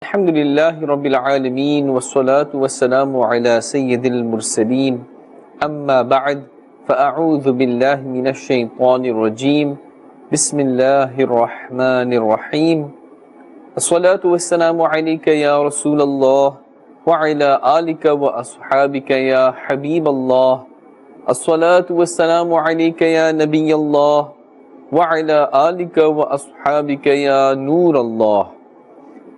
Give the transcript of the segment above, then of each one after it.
الحمدللہ رب العالمین والصلاة والسلام علی سید المرسلین اما بعد فاعوذ باللہ من الشیطان الرجیم بسم اللہ الرحمن الرحیم الصلاة والسلام علیک یا رسول اللہ وعلی آلک واصحابک یا حبیب اللہ الصلاة والسلام علیک یا نبی اللہ وعلی آلک واصحابک یا نور اللہ.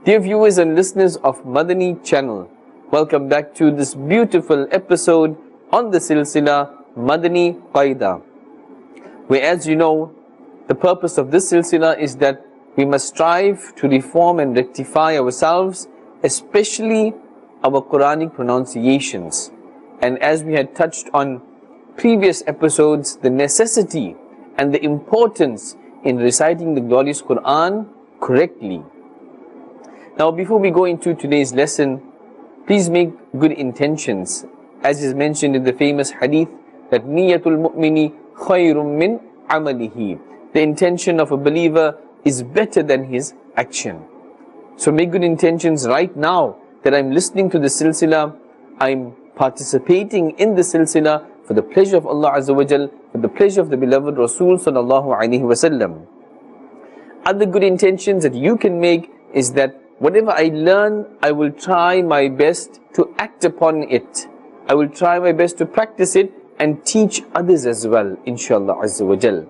Dear viewers and listeners of Madani channel, welcome back to this beautiful episode on the Silsilay Madani Qaida, where, as you know, the purpose of this Silsilay is that we must strive to reform and rectify ourselves, especially our Quranic pronunciations. And as we had touched on previous episodes, the necessity and the importance in reciting the glorious Quran correctly. Now, before we go into today's lesson, please make good intentions, as is mentioned in the famous hadith that niyatul mu'mini khayrun min amalihi. The intention of a believer is better than his action. So make good intentions right now that I'm listening to the Silsilay, I'm participating in the Silsilay for the pleasure of Allah Azza wa Jal, for the pleasure of the beloved Rasul sallallahu alaihi wasallam. Other good intentions that you can make is that whatever I learn, I will try my best to act upon it. I will try my best to practice it and teach others as well, inshallah Azza wa Jal.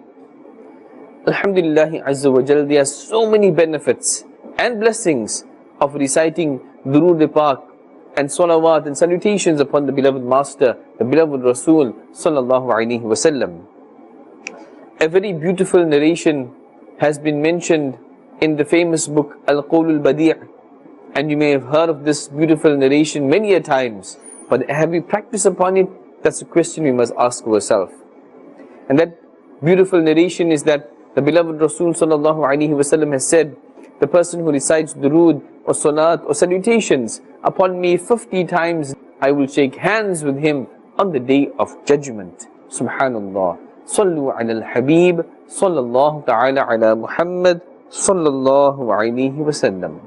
Alhamdulillah Azza wa Jal, there are so many benefits and blessings of reciting Durood Pak and salawat and salutations upon the beloved Master, the beloved Rasul sallallahu alaihi wasallam. A very beautiful narration has been mentioned in the famous book Al-Qawl al-Badi', and you may have heard of this beautiful narration many a times, but have we practiced upon it? That's a question we must ask ourselves. And that beautiful narration is that the beloved Rasul sallallahu alaihi wasallam has said, the person who recites durood or salat or salutations upon me 50 times, I will shake hands with him on the day of judgment. Subhanallah. Sallu ala الحبيب sallallahu ta'ala ala محمد sallallahu alayhi wasallam.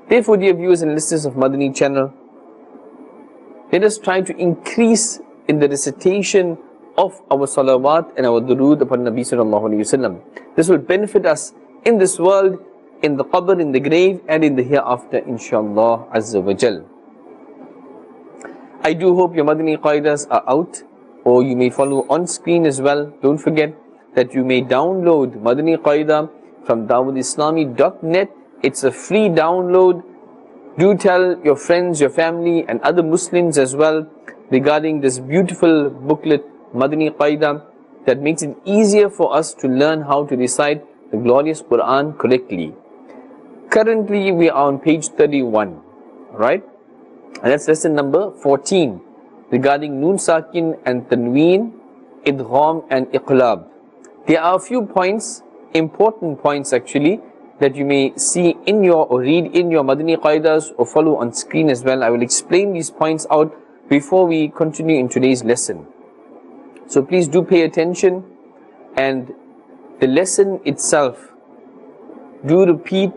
Therefore, dear viewers and listeners of Madani channel, let us try to increase in the recitation of our salawat and our durood upon Nabi sallallahu alayhi wasallam. This will benefit us in this world, in the qabr, in the grave, and in the hereafter, inshallah azza wa jal. I do hope your Madani Qaidas are out, or you may follow on screen as well. Don't forget that you may download Madani Qaida from dawoodislami.net. It's a free download. Do tell your friends, your family and other Muslims as well regarding this beautiful booklet Madani Qaida that makes it easier for us to learn how to recite the glorious Quran correctly. Currently we are on page 31, right? And that's lesson number 14 regarding Noon Sakin and Tanween, Idgham and Iqlab. There are a few points, important points actually, that you may see in your or read in your Madani Qaidas or follow on screen as well. I will explain these points out before we continue in today's lesson. So please do pay attention, and the lesson itself, do repeat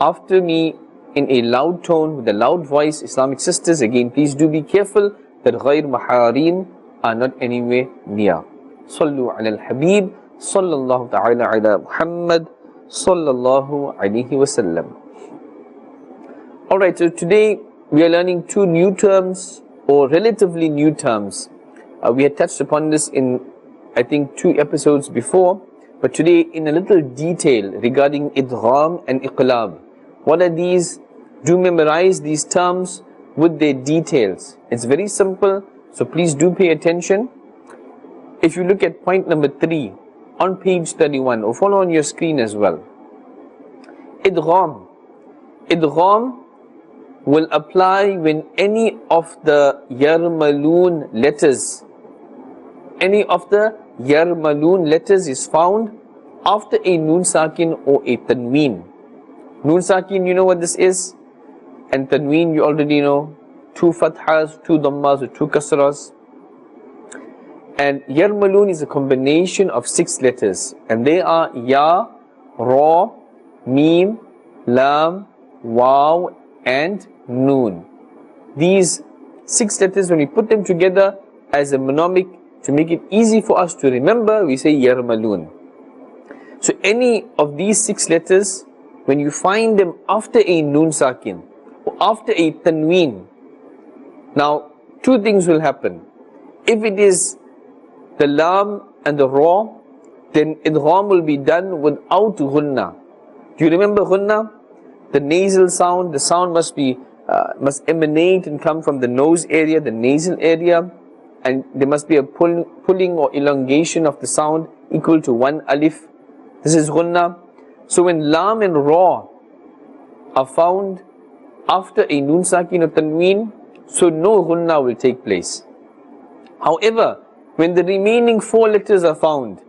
after me in a loud tone with a loud voice. Islamic sisters, again please do be careful that ghayr mahareen are not anywhere near. Sallu ala الحبيب sallallahu ta'ala ala Muhammad sallallahu alayhi wasallam. Alright, so today we are learning two new terms, or relatively new terms. We had touched upon this in, I think, 2 episodes before, but today in a little detail regarding idgham and iqlab. What are these? Do memorize these terms with their details. It's very simple, so please do pay attention. If you look at point number 3 on page 31, or follow on your screen as well. Idgham. Idgham will apply when any of the yarmaloon letters, is found after a Noon Sakin or a Tanween. Noon Sakin, you know what this is, and Tanween you already know, 2 fathas, 2 dhammas or 2 kasras. And yarmaloon is a combination of 6 letters, and they are Ya, Ra, Mim, Lam, waw, and noon. These 6 letters, when we put them together as a mnemonic to make it easy for us to remember, we say yarmaloon. So any of these 6 letters, when you find them after a noon sakin or after a tanween, now 2 things will happen. If it is the lam and the ra, then idgham will be done without ghunna. Do you remember ghunna? The nasal sound, the sound must emanate and come from the nose area, the nasal area, and there must be a pulling or elongation of the sound equal to 1 alif. This is ghunna. So when lam and ra are found after a noon sakin or tanween, so no ghunna will take place. However, when the remaining 4 letters are found,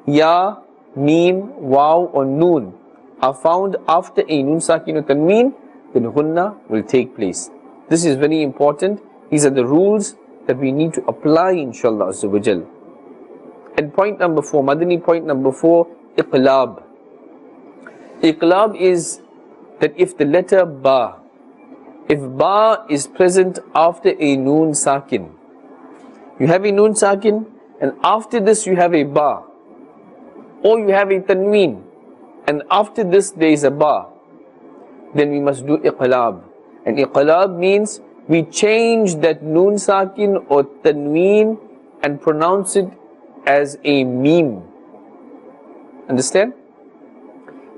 ya, mim, waw, or noon are found after a noon sakin or tanween, then ghunna will take place. This is very important. These are the rules that we need to apply, inshallah azza wa jal. And point number 4, Madani point number 4, iqlab. Iqlab is that if the letter ba, if ba is present after a noon sakin, you have a noon sakin and after this you have a ba, or you have a tanween and after this there is a ba, then we must do iqlab. And iqlab means we change that noon sakin or tanween and pronounce it as a mim. Understand?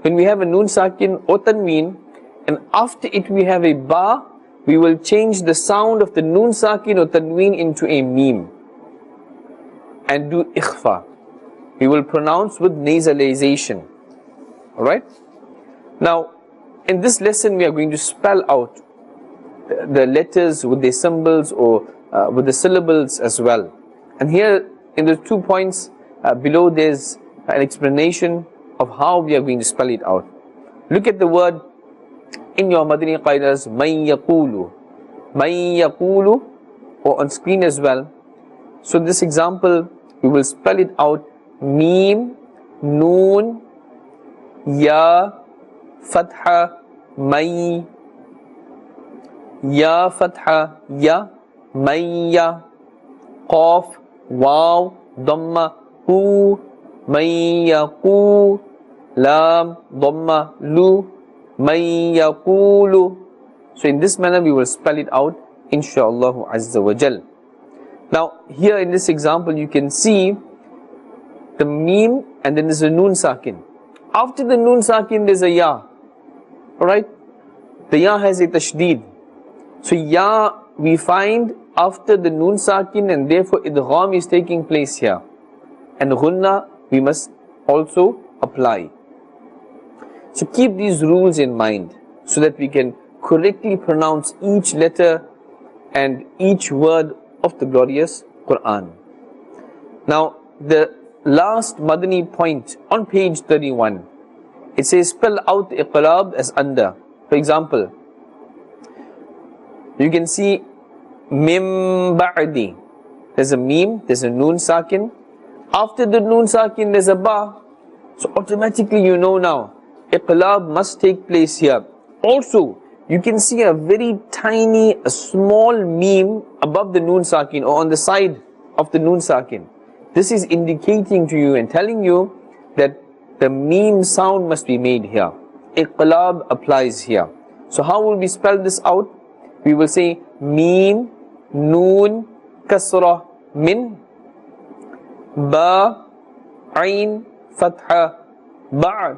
When we have a noon sakin or tanween and after it we have a ba, we will change the sound of the noon sakin or tanween into a mim and do ikhfa. We will pronounce with nasalization. Alright? Now, in this lesson we are going to spell out the letters with their symbols or with the syllables as well. And here in the 2 points below there's an explanation of how we are going to spell it out. Look at the word in your Madani Qaidas, man yaqulu. Man yaqulu, or on screen as well. So this example, we will spell it out: Mim, Noon, Ya, Fatha, May, Ya, Fatha, Ya, Mayya, Qaf, Waw, Dhamma, Hu, Mayyaku, Lam, Dhamma, Lu, Mayyaqulu. So in this manner we will spell it out, inshaAllah azza wa jal. Now here in this example you can see the mim and then there's a noon sakin. After the noon sakin there's a ya. Alright? The ya has a tashdeed. So ya we find after the noon sakin and therefore idgham is taking place here. And ghunna we must also apply. So keep these rules in mind so that we can correctly pronounce each letter and each word of the glorious Quran. Now the last Madani point on page 31, it says spell out iqlab as under. For example, you can see mim ba'di. There's a mim, there's a noon sakin. After the noon sakin there's a ba. So automatically you know now iqlab must take place here. Also, you can see a very tiny, a small mim above the noon sakin or on the side of the noon sakin. This is indicating to you and telling you that the mim sound must be made here. Iqlab applies here. So how will we spell this out? We will say mim, noon, kasra, min, ba, ain, fatha, ba'.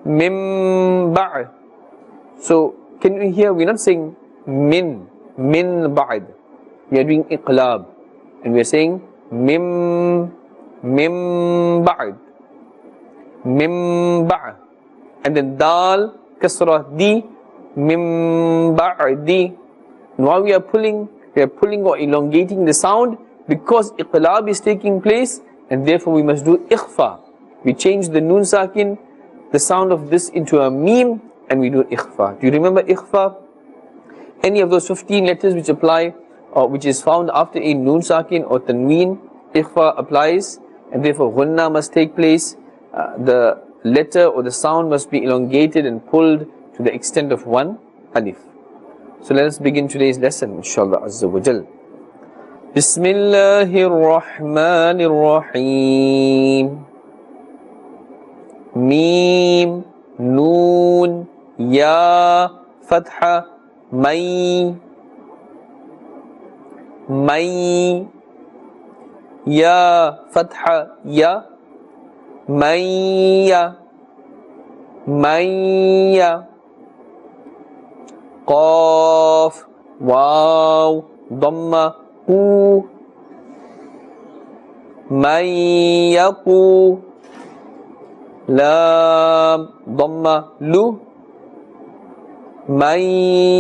Mim ba'. So can we hear? We're not saying min ba'd. We are doing iqlab, and we are saying mim ba'd, mim ba', and then dal kasra di, mim ba'di. Now we are pulling or elongating the sound because iqlab is taking place, and therefore we must do ikhfa. We change the noon sakin, the sound of this, into a mim, and we do ikhfa. Do you remember ikhfa? Any of those 15 letters which apply, or which is found after a noon sakin or tanween, ikhfa applies, and therefore ghunna must take place. The letter or the sound must be elongated and pulled to the extent of 1 alif. So let us begin today's lesson, inshallah azza wa jal. Bismillahir Rahmanir Rahim. Mim, Noon, Ya, Fatha, May, Ya, Fatha, Ya, Maya, Qaf, Waw, Dhamma, Qu, Mayaqu, Lam, Dhamma, Lu, Mayaqulu,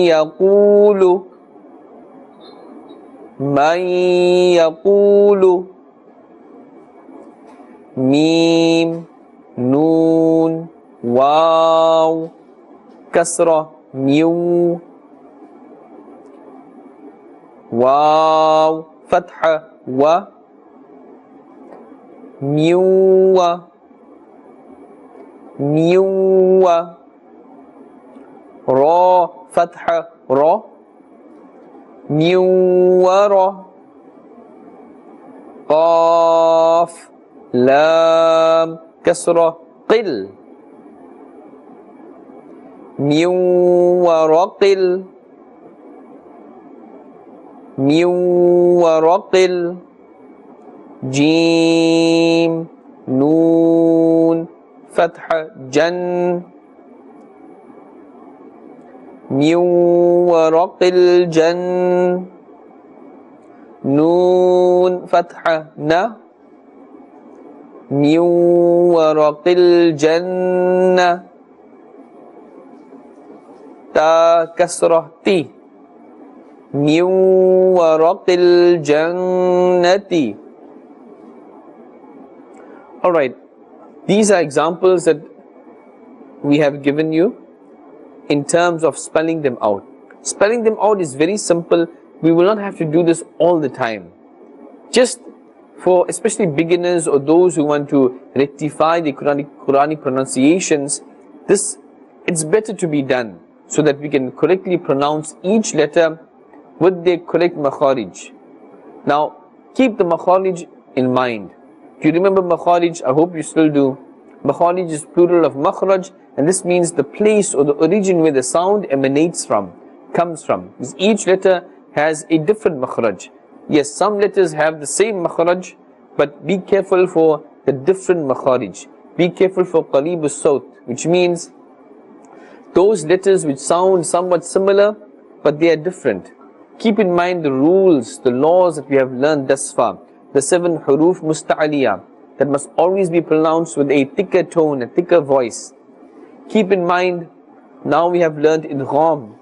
Mim, Noon, Waw, Kasra, Mew, Waw, Fatha, Wa, Mewa, Ra, Fatha, Ra, Mewara, Qaf, Lam, Kasra, Qil, Mewaraqil, Jim, Noon, Fatha, Jan, Mewaraqil Jan, Noon, Fatha, Na, Mewaraqil Jannah, Ta, Kasrah, Ti, Mewaraqil Jannati. Alright, these are examples that we have given you in terms of spelling them out. Spelling them out is very simple. We will not have to do this all the time. Just for especially beginners or those who want to rectify the Quranic pronunciations, it's better to be done so that we can correctly pronounce each letter with the correct makharij. Now, keep the makharij in mind. Do you remember makharij? I hope you still do. Makharij is plural of makhraj, and this means the place or the origin where the sound emanates from, comes from. Because each letter has a different makhraj. Yes, some letters have the same makhraj, but be careful for the different makharij. Be careful for qarib as-sawt, which means those letters which sound somewhat similar, but they are different. Keep in mind the rules, the laws that we have learned thus far. The 7 huruf musta'aliyah that must always be pronounced with a thicker tone, a thicker voice. Keep in mind, now we have learned idgham,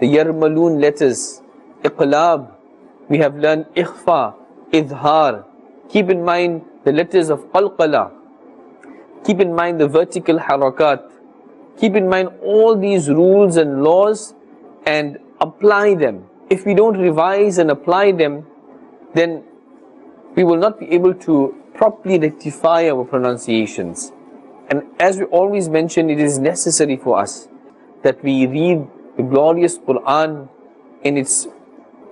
the yarmalun letters, iqlab, we have learned ikhfa, idhar. Keep in mind the letters of qalqala. Keep in mind the vertical harakat. Keep in mind all these rules and laws and apply them. If we don't revise and apply them, then we will not be able to properly rectify our pronunciations. And as we always mention, it is necessary for us that we read the glorious Quran in its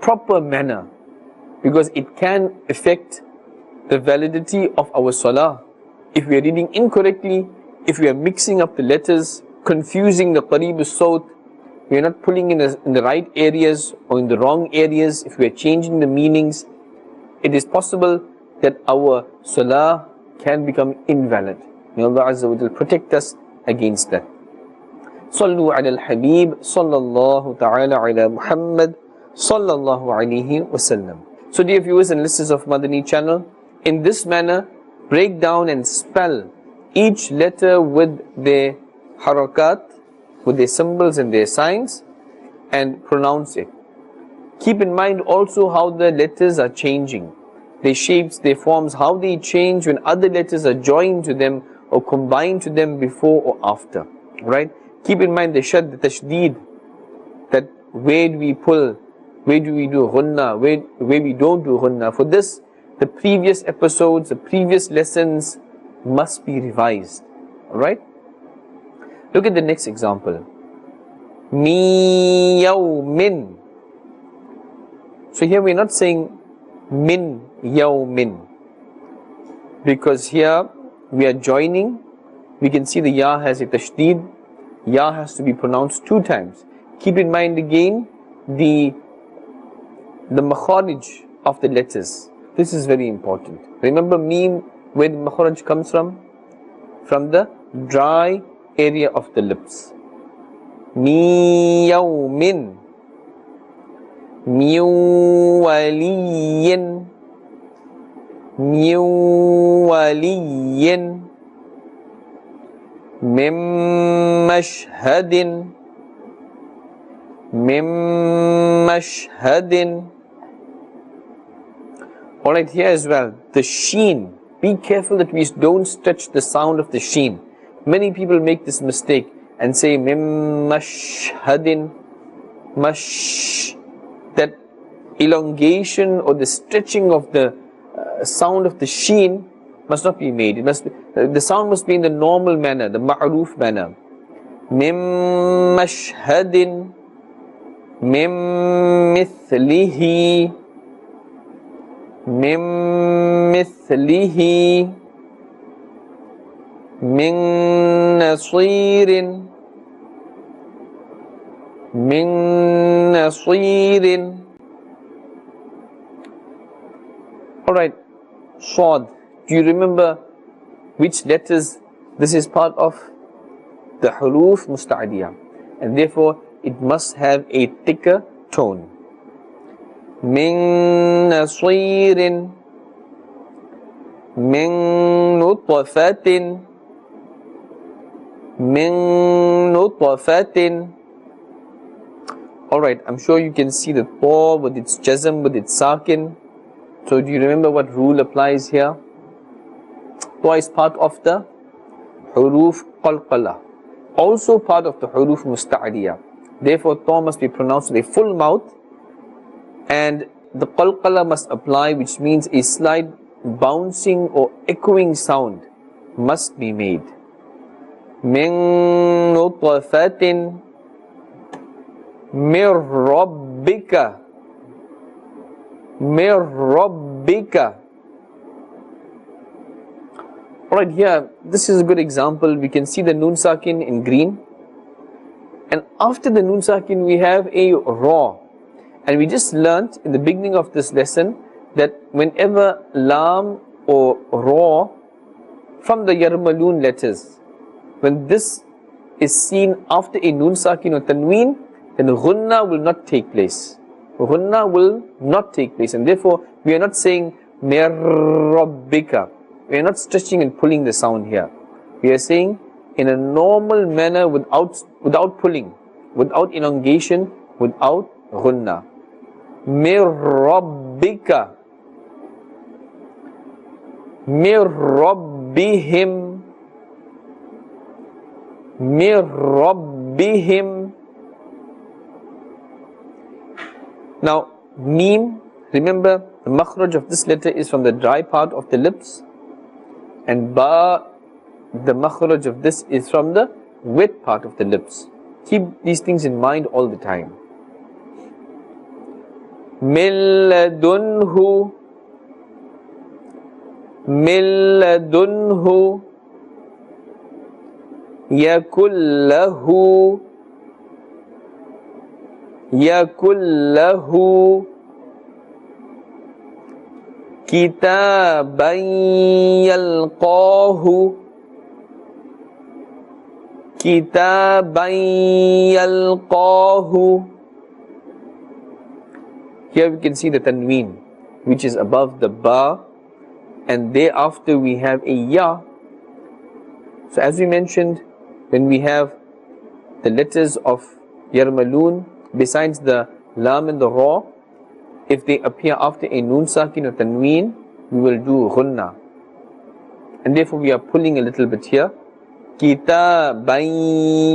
proper manner, because it can affect the validity of our salah. If we are reading incorrectly, if we are mixing up the letters, confusing the qarib as-sawt, we are not pulling in the right areas or in the wrong areas, if we are changing the meanings, it is possible that our salah can become invalid. May Allah Azza wa Jal protect us against that. صلوا على الحبيب صلى الله تعالى على محمد صلى الله عليه وسلم. So dear viewers and listeners of Madani channel, in this manner, break down and spell each letter with their harakat, with their symbols and their signs, and pronounce it. Keep in mind also how the letters are changing, their shapes, their forms, how they change when other letters are joined to them or combined to them before or after. Right? Keep in mind the shad, the tashdeed, that where do we pull, where do we do ghunna, where we don't do ghunna. For this, the previous episodes, the previous lessons must be revised. Alright? Look at the next example. min yawmin. So here we're not saying min yawmin, because here we are joining. We can see the ya has a tashdid. Ya has to be pronounced 2 times. Keep in mind again the makharij of the letters. This is very important. Remember mim, where the makharij comes from? From the dry area of the lips. Min yawmin, min waliyin, min waliyin, min mashhadin, min mashhadin. Alright, here as well, the sheen. Be careful that we don't stretch the sound of the sheen. Many people make this mistake and say min mashhadin, mash. That elongation or the stretching of the sound of the sheen must not be made. It must be, the sound must be in the normal manner, the ma'roof manner. Min mashhadin, min mithlihi, min mithlihi, min nasirin, min nasirin. Alright, Sad. Do you remember which letters this is part of? The huruf musta'adiyah, and therefore it must have a thicker tone. Min nasirin, min nutfatin, min nutfatin. Alright, I'm sure you can see the ta with its jazm, with its sakin. So do you remember what rule applies here? Ta is part of the huruf qalqala, also part of the huruf musta'adiyah. Therefore ta must be pronounced with a full mouth, and the qalqala must apply, which means a slight bouncing or echoing sound must be made. Min nutfatin, mir rabbika, mir rabbika. Alright, here, this is a good example. We can see the nun sakin in green, and after the nun sakin we have a ra. And we just learnt in the beginning of this lesson that whenever lam or ra from the yarmalun letters, when this is seen after a nun sakin or tanween, then ghunna will not take place. Ghunna will not take place, and therefore we are not saying mir rabbika. We are not stretching and pulling the sound here. We are saying in a normal manner, without pulling, without elongation, without ghunna. Mir rabbika, mir rabbihim, mir rabbihim. Now mim, remember the makhraj of this letter is from the dry part of the lips, and ba, the makhraj of this is from the wet part of the lips. Keep these things in mind all the time. Min ladunhu, min ladunhu, yakullahu, yakullahu, kitaban yalqahu, kitaban yalqahu. Here we can see the tanween, which is above the ba, and thereafter we have a ya. So as we mentioned, when we have the letters of yarmalun, besides the lam and the ra, if they appear after a nun sakin or tanween, we will do ghunna. And therefore we are pulling a little bit here. Kitaban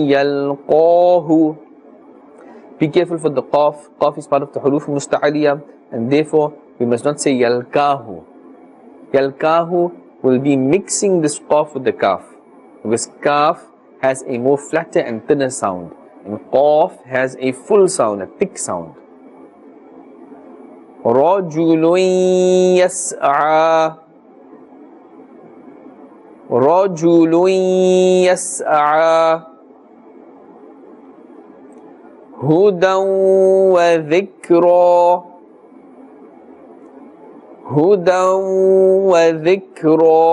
yalqahu. Be careful for the qaf. Qaf is part of the huruf musta'aliyah, and therefore we must not say yalqahu. Yalqahu will be mixing this qaf with the kaf, because kaf has a more flatter and thinner sound. And Qaf has a full sound, a thick sound. رَجُلٌ يَسْعَى. رَجُلٌ يَسْعَى. هُدًى وَذِكْرًا. هُدًى وَذِكْرًا.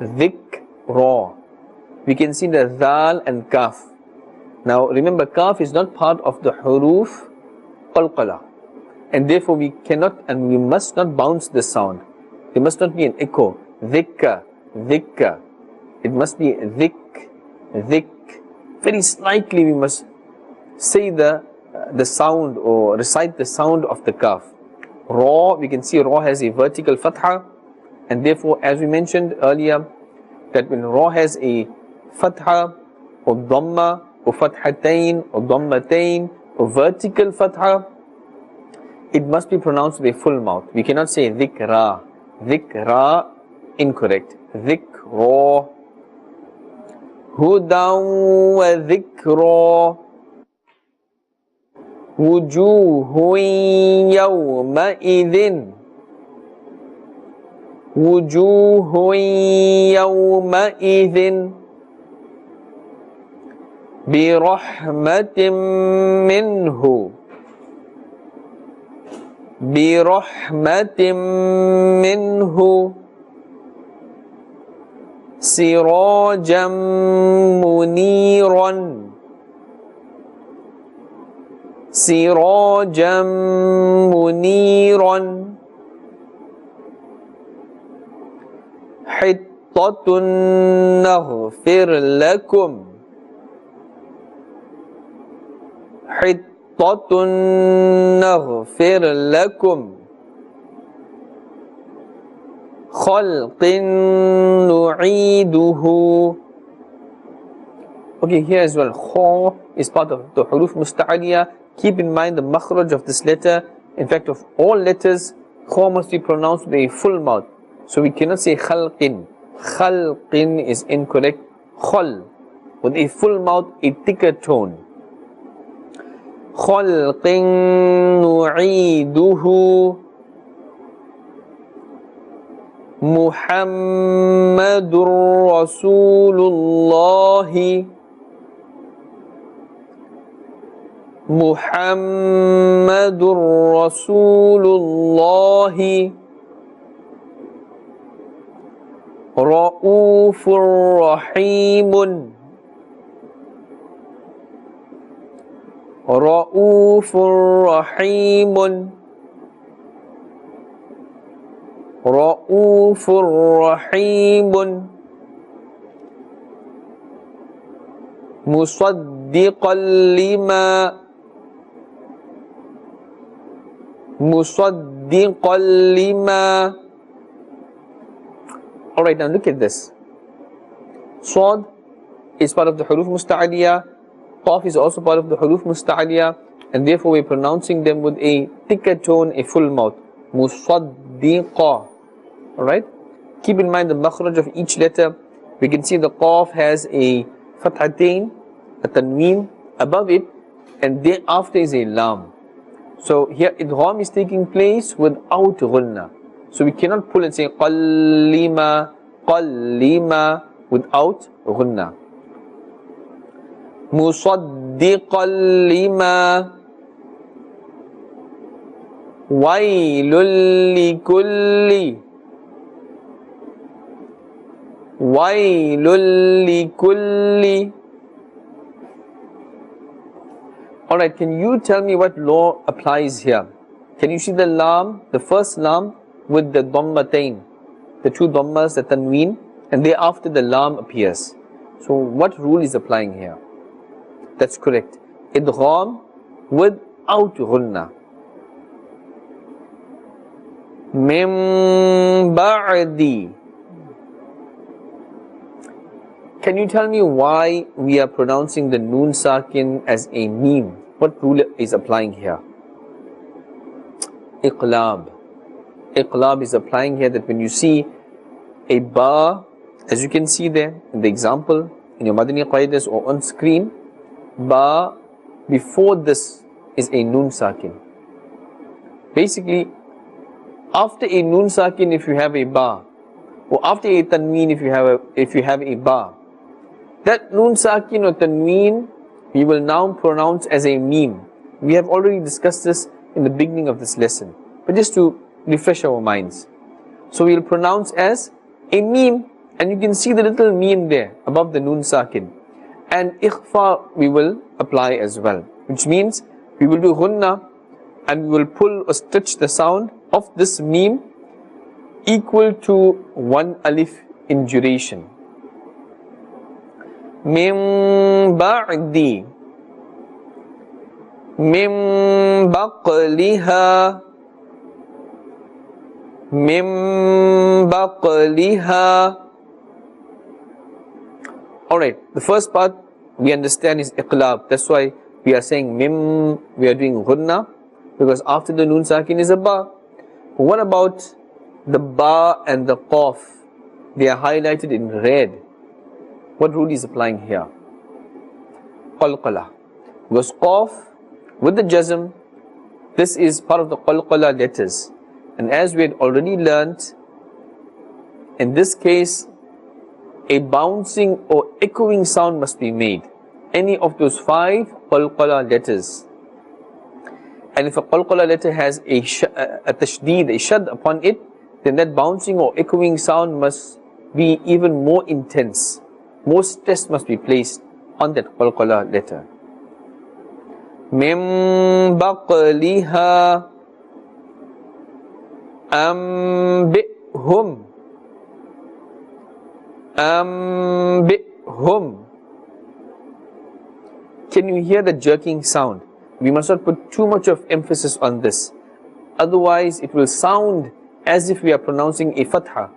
Dhikra. We can see the Dhal and Kaf. Now remember, Kaf is not part of the huruf qalqala, and therefore we cannot and we must not bounce the sound. There must not be an echo. Dhikka, dhikka. It must be dhik, dhik. Very slightly we must say the sound or recite the sound of the Kaf. Ra, we can see Ra has a vertical fatha, and therefore, as we mentioned earlier, that when Ra has a fatha or dhamma or fathatain or dhammatain or vertical fatha, it must be pronounced with a full mouth. We cannot say dhikra. Dhikra, incorrect. Dhikra. Hudan wa dhikra. Wujuhun yawma idhin. Wujuhun yawma idhin. Birahmatin minhu. Birahmatin minhu. Sirajan muniran. Sirajan muniran. Hittatun naghfir lakum. Hittatun naghfir lakum. Khalqin nu'iduhu. Okay, here as well, Kha is part of the huruf musta'aliyah. Keep in mind the makhraj of this letter. In fact, of all letters, Kha must be pronounced with a full mouth. So we cannot say khalqin. Khalqin is incorrect. Khal, with a full mouth, a thicker tone. Khalqin nu'iduhu. Muhammadur Rasulullahi. Muhammadur Rasulullahi. Ra'ufur Rahimun. Ra'ufur Rahimun. Ra'ufur Rahimun. Musaddiqan lima. Musaddiqan lima. Alright, now look at this. Swad is part of the huruf musta'aliyah. Qaf is also part of the huruf musta'aliyah, and therefore we're pronouncing them with a thicker tone, a full mouth. Musaddiqa. Alright? Keep in mind the makhraj of each letter. We can see the Qaf has a fathatain, a tanween above it, and thereafter is a lam. So here idgham is taking place without ghunna. So we cannot pull and say qallima, qallima without ghunna. Musaddiqan lima. Wailul likulli. Wailul likulli. Alright, can you tell me what law applies here? Can you see the lam, the first lam with the dhammatain, the two dhammas, the tanween, and thereafter the lam appears. So what rule is applying here? That's correct. Idgham without ghunna. Min ba'di. Can you tell me why we are pronouncing the noon sakin as a meme? What rule is applying here? Iqlab. Iqlab is applying here, that when you see a ba As you can see there in the example, in your Madani Qaidas or on screen, ba before this is a noon sakin. Basically, after a noon sakin, if you have a ba, or after a tanween, if you have a ba, that noon sakin or tanween we will now pronounce as a meme. We have already discussed this in the beginning of this lesson, but just to refresh our minds. So we will pronounce as a meme, and you can see the little meme there above the noon sakin. And ikhfa we will apply as well, which means we will do ghunna and we will pull or stretch the sound of this meme equal to 1 alif in duration. Min ba'di, min baqliha, min baqliha. Alright, the first part we understand is iqlab. That's why we are saying mim, we are doing ghunna, because after the noon sakin is a ba. But what about the ba and the qaf? They are highlighted in red. What rule is applying here? Qalqala. Because qaf with the jazm, this is part of the qalqala letters. And as we had already learnt, in this case, a bouncing or echoing sound must be made. Any of those 5 qalqala letters. And if a qalqala letter has a tashdeed, a shad upon it, then that bouncing or echoing sound must be even more intense. More stress must be placed on that qalqala letter. Min baqliha ambihum, ambihum. Can you hear the jerking sound? We must not put too much of emphasis on this. Otherwise, it will sound as if we are pronouncing a fatha.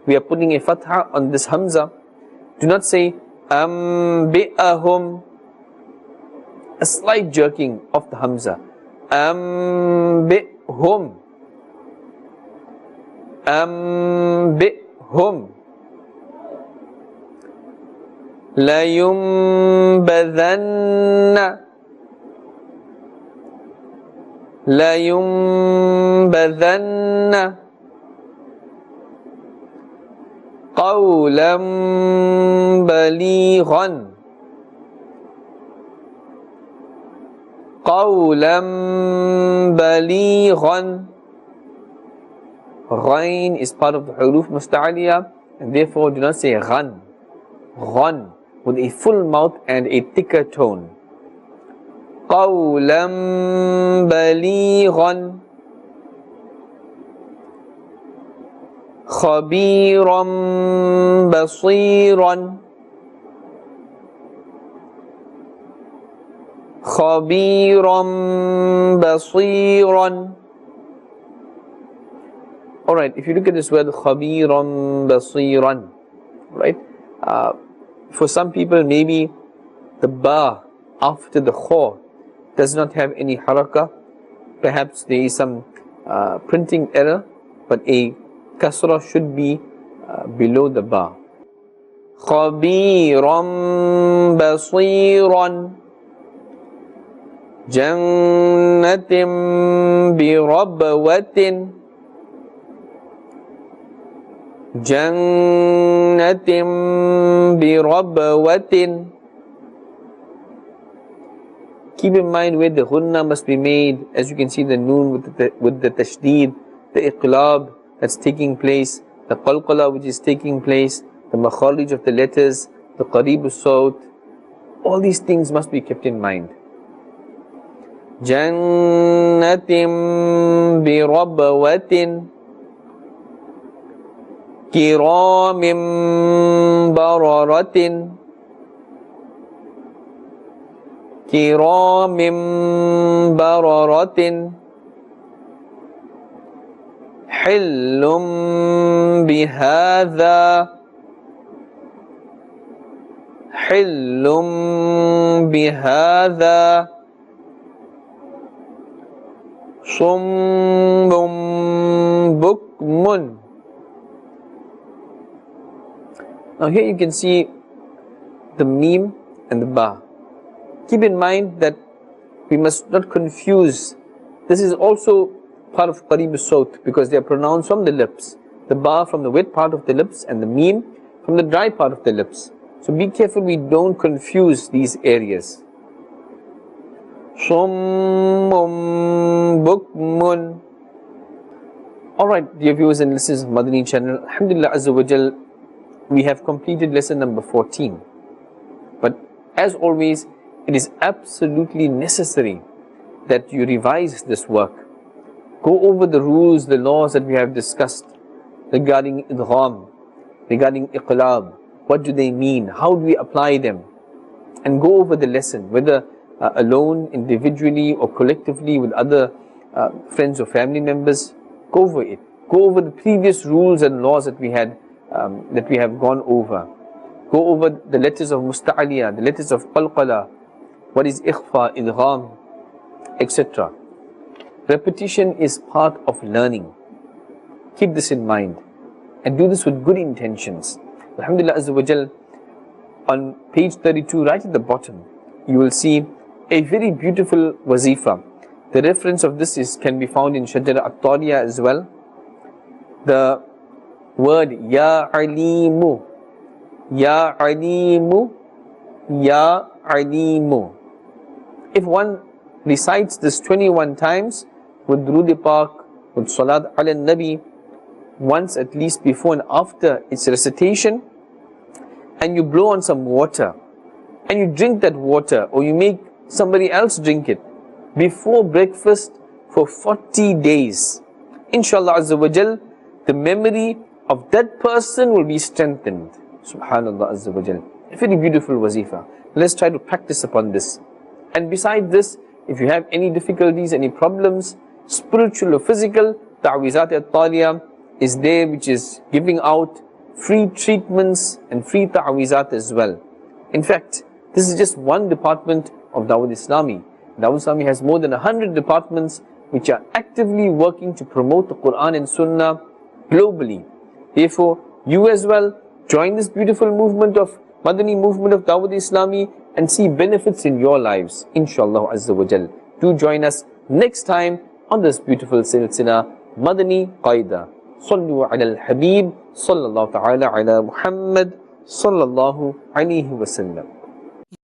We are putting a fatha on this hamza. Do not say ambi'ahum. A slight jerking of the hamza. Ambihum. Ambihum. La yumbadhanna. La yumbadhanna. Qawlan balighan. Qawlan balighan. Ghain is part of the huruf musta'aliyah, and therefore do not say ghan. Ghan, with a full mouth and a thicker tone. قولا بليغا خبيرا بصيرا خبيرا بصيرا. Alright, if you look at this word خبيرا بصيرا, right, for some people maybe the ba after the kha does not have any haraka. Perhaps there is some printing error, but a kasra should be below the ba. Khabiran basiran. Jannatin bi rabwatin. Jannatin bi rabwatin. Keep in mind where the ghunna must be made. As you can see, the noon with the tashdeed, the iqlab that's taking place, the qalqala which is taking place, the makharij of the letters, the qareeb as-sawt. All these things must be kept in mind. Jannatin bi rabwatin kiramin bararatin. Kiramin bararatin. Hillum bihadha. Hillum bihadha. Sumbum bukmun. Now here you can see the meme and the ba. Keep in mind that we must not confuse. This is also part of qarib as-sawt because they are pronounced from the lips. The ba from the wet part of the lips and the meme from the dry part of the lips. So be careful we don't confuse these areas. Summum bukmun. Alright, dear viewers and listeners of Madani channel, Alhamdulillah Azza wa Jal, we have completed lesson number 14. But as always, it is absolutely necessary that you revise this work. Go over the rules, the laws that we have discussed regarding idgham, regarding iqlab. What do they mean? How do we apply them? And go over the lesson, whether alone, individually or collectively with other friends or family members. Go over it. Go over the previous rules and laws that we had, that we have gone over. Go over the letters of musta'aliyah, the letters of qalqala, what is ikhfa, idgham, etc. Repetition is part of learning. Keep this in mind and do this with good intentions. Alhamdulillah Azza wa Jal, on page 32, right at the bottom, you will see a very beautiful wazifa. The reference of this can be found in Shajara Attari as well. The word Ya Alimu, Ya Alimu, Ya Alimu. If one recites this 21 times with Durood Pak, with Salat ala Nabi, once at least before and after its recitation, and you blow on some water, and you drink that water, or you make somebody else drink it, before breakfast for 40 days, inshallah Azza wa Jal, the memory of that person will be strengthened. Subhanallah Azza wa Jal. A very beautiful wazifa. Let's try to practice upon this. And beside this, if you have any difficulties, any problems, spiritual or physical, Ta'wizat al-Taliya is there, which is giving out free treatments and free ta'wizat as well. In fact, this is just one department of Dawud Islami. Dawud Islami has more than 100 departments which are actively working to promote the Quran and Sunnah globally. Therefore, you as well join this beautiful movement of Madani movement of Dawud Islami and see benefits in your lives, inshallah Azza wa Jal. Do join us next time on this beautiful Silsilay, Madani Qaida. صلوا على الحبيب صلى الله تعالى على محمد صلى الله عليه وسلم.